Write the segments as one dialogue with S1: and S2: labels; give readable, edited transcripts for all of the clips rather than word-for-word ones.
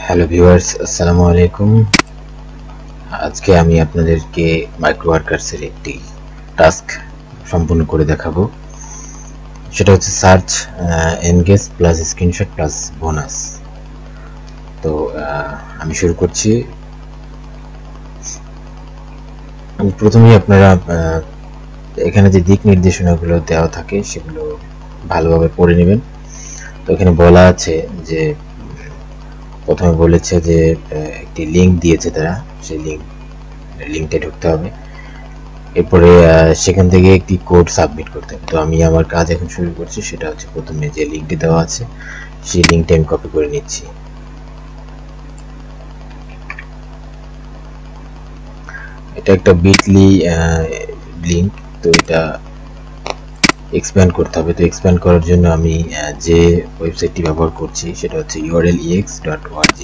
S1: Hello viewers, আসসালামু আলাইকুম। আজকে আমি আপনাদেরকে মাইক্রোওয়ার্কার্সের একটি টাস্ক সম্পূর্ণ করে দেখাবো। সেটা হচ্ছে search engage plus screenshot plus bonus. তো আমি শুরু করছি। প্রথমেই আপনারা এখানে যে দিক নির্দেশনাগুলো দেওয়া থাকে সেগুলো ভালোভাবে পড়ে নেবেন। তো এখানে বলা আছে যে প্রথমে বলেছে যে একটি লিঙ্ক দিয়েছে তারা, সেই লিঙ্কটা ঢুকতে হবে। এরপরে সেখান থেকে একটি কোড সাবমিট করতে হবে। তো আমি আমার কাজ এখন শুরু করছি। সেটা হচ্ছে প্রথমে যে লিঙ্কটি দেওয়া আছে সেই লিঙ্কটা আমি কপি করে নিচ্ছি। এটা একটা বিটলি লিঙ্ক, তো এটা এক্সপ্যান্ড করতে হবে। তো এক্সপ্যান্ড করার জন্য আমি যে ওয়েবসাইটটি ব্যবহার করছি সেটা হচ্ছে urlex.org।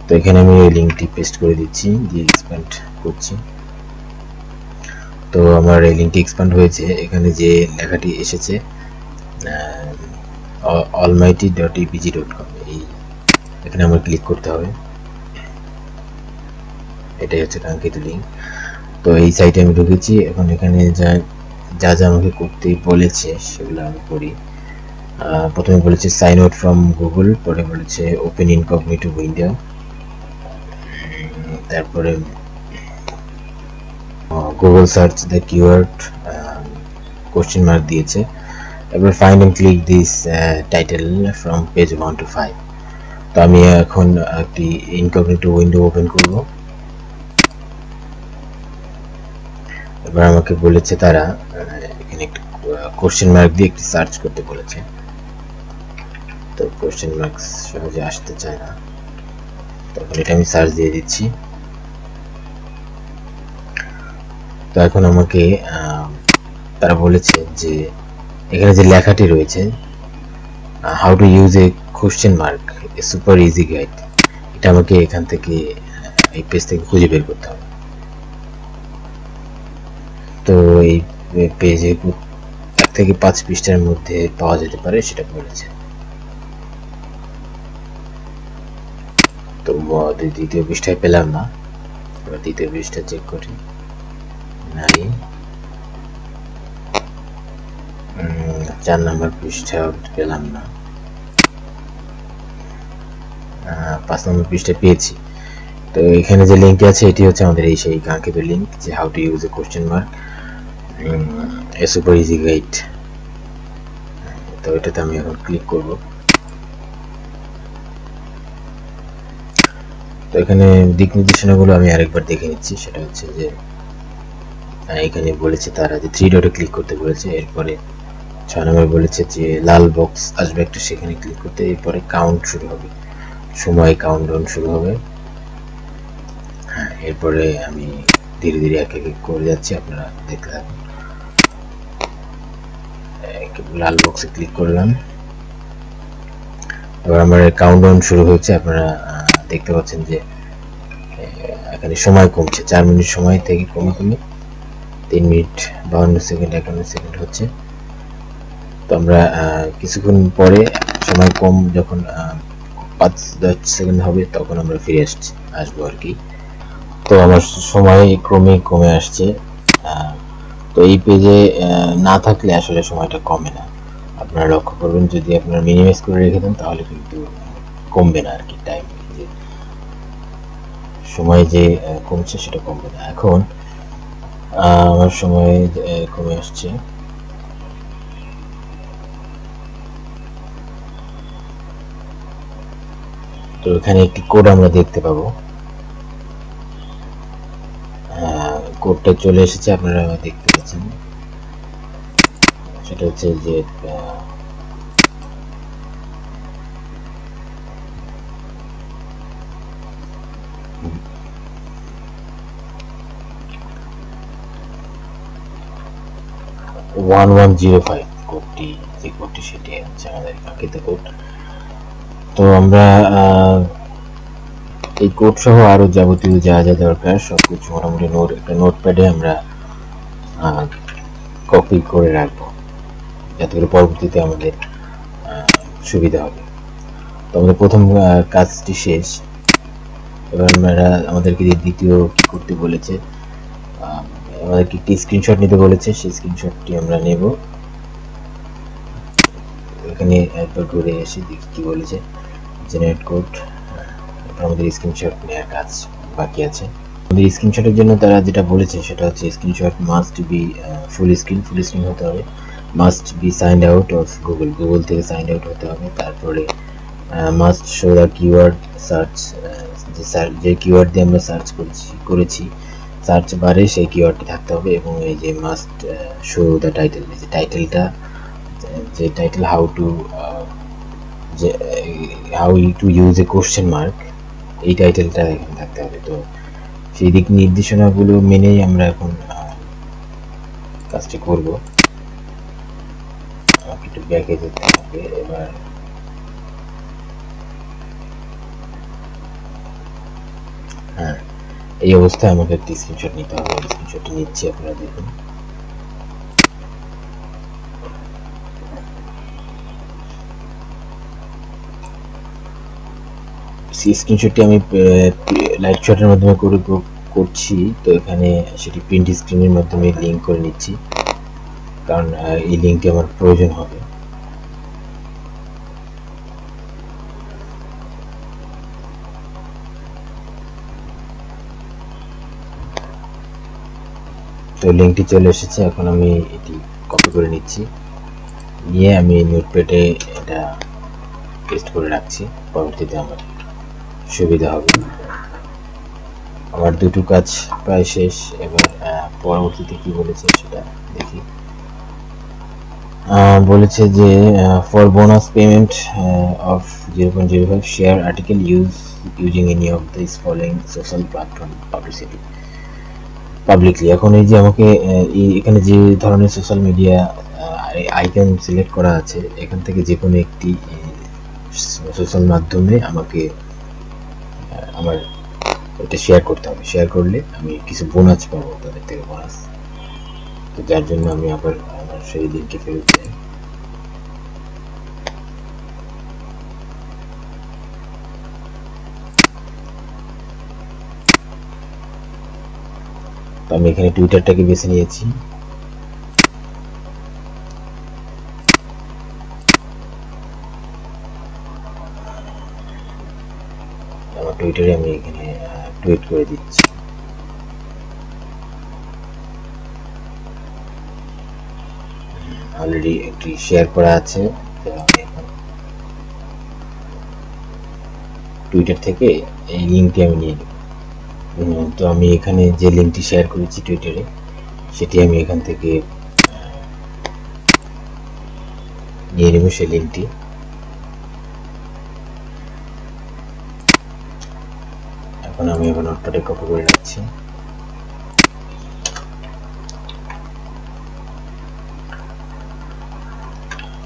S1: তো এখানে আমি এই লিঙ্কটি পেস্ট করে দিচ্ছি, দিয়ে এক্সপ্যান্ড করছি। তো আমার এই লিঙ্কটি এক্সপ্যান্ড হয়েছে। এখানে যে লেখাটি এসেছে almighty.epg.com, এই এখানে আমার ক্লিক করতে হবে। এটাই হচ্ছে কাঙ্ক্ষিত লিঙ্ক। তো এই সাইটে আমি ঢুকেছি। এখন এখানে যা যা আমাকে করতে বলেছে সেগুলো আমি করি। প্রথমে বলেছে সাইন আউট ফ্রম গুগল, পরে বলেছে ওপেন ইনকগনিটো উইন্ডো, তারপরে Google search the keyword question mark দিয়েছে। এবার find and click this title from page 1 to 5। তো আমি এখন একটি ইনকগনিটো উইন্ডো ওপেন করব। এবার আমাকে বলেছে তারা এখানে একটি কোশ্চেন মার্ক দিয়ে একটি সার্চ করতে বলেছে। তো কোশ্চেন মার্ক সহজে আসতে চায় না, তখন এটা আমি সার্চ দিয়ে দিচ্ছি। তো এখন আমাকে তারা বলেছে যে এখানে যে লেখাটি রয়েছে how to use a question mark A super easy guide, এটা আমাকে এখান থেকে এই পেজ থেকে খুঁজে বের করতে হবে। তো এই পেজে 1 থেকে 5 পৃষ্ঠার মধ্যে পাওয়া যেতে পারে সেটা বলেছে। তো দ্বিতীয় পৃষ্ঠায় পেলাম না। এবার দ্বিতীয় পৃষ্ঠা চেক করি, নাই। 4 নম্বর পৃষ্ঠা পেলাম না। 5 নম্বর পৃষ্ঠা পেয়েছি। তো এখানে যে লিঙ্কটি আছে এটি হচ্ছে আমাদের এই সেই কাঙ্ক্ষিত লিঙ্ক, যে how to use a question mark A super easy guide. তো এটাতে আমি এখন ক্লিক করব। তো এখানে দিক নির্দেশনাগুলো আমি আরেকবার দেখে নিচ্ছি। সেটা হচ্ছে যে এখানে বলেছে তারা যে 3 ডটে ক্লিক করতে বলেছে। এরপরে 6 নম্বর বলেছে যে লাল বক্স আসবে একটা, সেখানে ক্লিক করতে। এরপরে কাউন্ট শুরু হবে, সময় কাউন্টডাউন শুরু হবে। হ্যাঁ, এরপরে আমি ধীরে ধীরে এক এক করে যাচ্ছি, আপনারা দেখতে থাকুন। লাল বক্সে ক্লিক করলাম। এবার আমার কাউন্টডাউন শুরু হয়েছে। আপনারা দেখতে পাচ্ছেন যে এখানে সময় কমছে, 4 মিনিট সময় থেকে কমে 3 মিনিট 52 সেকেন্ড 51 সেকেন্ড হচ্ছে। তো আমরা কিছুক্ষণ পরে সময় কম যখন 5-10 সেকেন্ড হবে তখন আমরা ফিরে আসবো আর কি। তো আমার সময় ক্রমে কমে আসছে। তো এই পেজে না থাকলে আসলে সময়টা কমে না। আপনারা লক্ষ্য করবেন, যদি আপনারা মিনিমাইজ করে রেখে দেন তাহলে কিন্তু কমবে না আর কি। টাইম যে সময় যে কমছে সেটা কমবে না। এখন আমার সময় কমে আসছে। তো এখানে একটি কোড আমরা দেখতে পাবো। কোডটা চলে এসেছে, আপনারা দেখতে পাচ্ছেন। সেটা হচ্ছে যে 1105 কোডটি, যে কোডটি সেটি হচ্ছে আমাদের কাঙ্ক্ষিত কোড। তো আমরা এই কোড সহ আরো যাবতীয় যা যা দরকার সবকিছু মোটামুটি একটা নোটপ্যাডে আমরা কপি করে রাখবো, যাতে করে পরবর্তীতে আমাদের সুবিধা হবে। তো আমাদের প্রথম কাজটি শেষ। এবার আমরা আমাদেরকে দ্বিতীয় কি করতে বলেছে, আমাদেরকে একটি স্ক্রিনশট নিতে বলেছে। সেই স্ক্রিনশটটি আমরা নেব। এখানে একবার ঘুরে এসে দেখি কি বলেছে, জেনারেট কোড। আমাদের স্ক্রিনশট নেওয়ার কাজ বাকি আছে। আমাদের স্ক্রিনশটের জন্য তারা যেটা বলেছে সেটা হচ্ছে screenshot must be full screen হতে হবে, must be signed out of Google থেকে সাইন্ড আউট হতে হবে। তারপরে must show the keyword search, যে কিওয়ার্ড দিয়ে আমরা সার্চ করেছি সার্চ বারে সেই কিওয়ার্ডটি থাকতে হবে। এবং এই যে মাস্ট শো দ্য টাইটেল, যে title how to use a question mark, এই টাইটেলটা এখানে থাকতে হবে। তো সেই দিক নির্দেশনাগুলো মেনেই আমরা এখন কাজটি করব। আমাকে একটু ব্যাকে যেতে হবে। এবার হ্যাঁ, এই অবস্থায় আমাকে একটি স্ক্রিনশট নিতে হবে। স্ক্রিনশটটি নিচ্ছি, আপনারা দেখুন। স্ক্রিনশটটি আমি লাইট শটের মাধ্যমে করছি। তো এখানে সেটি প্রিন্ট স্ক্রিনের মাধ্যমে লিঙ্ক করে নিচ্ছি, কারণ এই লিঙ্কটি আমার প্রয়োজন হবে। তো লিঙ্কটি চলে এসেছে। এখন আমি এটি কপি করে নিচ্ছি, নিয়ে আমি নোটপ্যাডে এটা পেস্ট করে রাখছি। পরবর্তীতে আমার সুবিধা হবে। আমার দুটো কাজ প্রায় শেষ। এবার পরবর্তীতে কি বলেছে সেটা দেখি। বলেছে যে for bonus payment of 0.05 share article using any of this following social platform publicly. এখন এই যে আমাকে এখানে যে ধরনের সোশ্যাল মিডিয়া আইকন সিলেক্ট করা আছে, এখান থেকে যে কোনো একটি সোশ্যাল মাধ্যমে আমাকে আমার এটা শেয়ার করতে হবে। শেয়ার করলে আমি কিছু বোনাস পাবো তাদের থেকে, বোনাস। তো যার জন্য আমি আবার আমার সেই লিঙ্কে ফেরত যাই। তো আমি এখানে টুইটারটাকে বেছে নিয়েছি। আমার টুইটারে আমি এখানে টুইট করে দিচ্ছি। অলরেডি একটি শেয়ার করা আছে। তো আমি এখন টুইটার থেকে এই লিঙ্কটি আমি নিয়ে নেব। তো আমি এখানে যে লিঙ্কটি শেয়ার করেছি টুইটারে, সেটি আমি এখান থেকে নিয়ে নেব সেই লিঙ্কটি। এখন আমি এখন নোটপ্যাডে কপি করে রাখছি।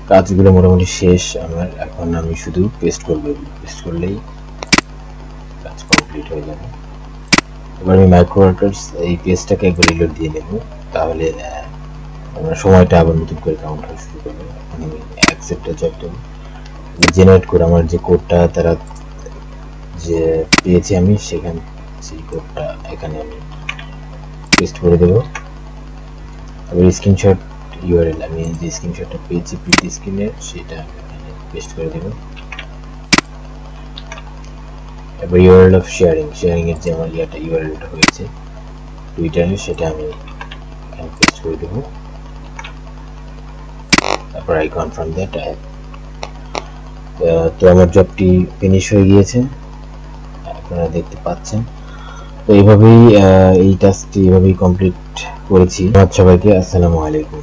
S1: কাজগুলো মোটামুটি শেষ আমার। এখন আমি শুধু পেস্ট করব, পেস্ট করলেই কাজ কমপ্লিট হয়ে যাবে। এবার আমি মাইক্রোওয়ার্কার্স এই পেজটাকে একবার রিলোড দিয়ে নেব, তাহলে আমরা সময়টা আবার নতুন করে কাউন্ট হওয়া শুরু করবে। এখন আমি অ্যাকসেপ্টে জব দেবো। জেনারেট করে আমার যে কোডটা তারা যে পেয়েছি আমি, সেখানে সেই কোডটা এখানে আমি পেস্ট করে দেবো। আবার স্ক্রিনশট ইউআরএল, আমি যে স্ক্রিনশটটা পেয়েছি প্রিন্ট স্ক্রিনের, সেটা এখানে পেস্ট করে দেবো। এবার ইউআরএল অফ শেয়ারিং এর যে আমার ইউআরএলটা হয়েছে টুইটারে, সেটা আমি এখানে পেস্ট করে দেবো। তারপর আই কনফার্ম দ্যাট। তো আমার জবটি ফিনিশ হয়ে গিয়েছে, আপনারা দেখতে পাচ্ছেন। তো এইভাবেই এই টাস্কটি এইভাবেই কমপ্লিট করেছি। সবাইকে আসসালামু আলাইকুম।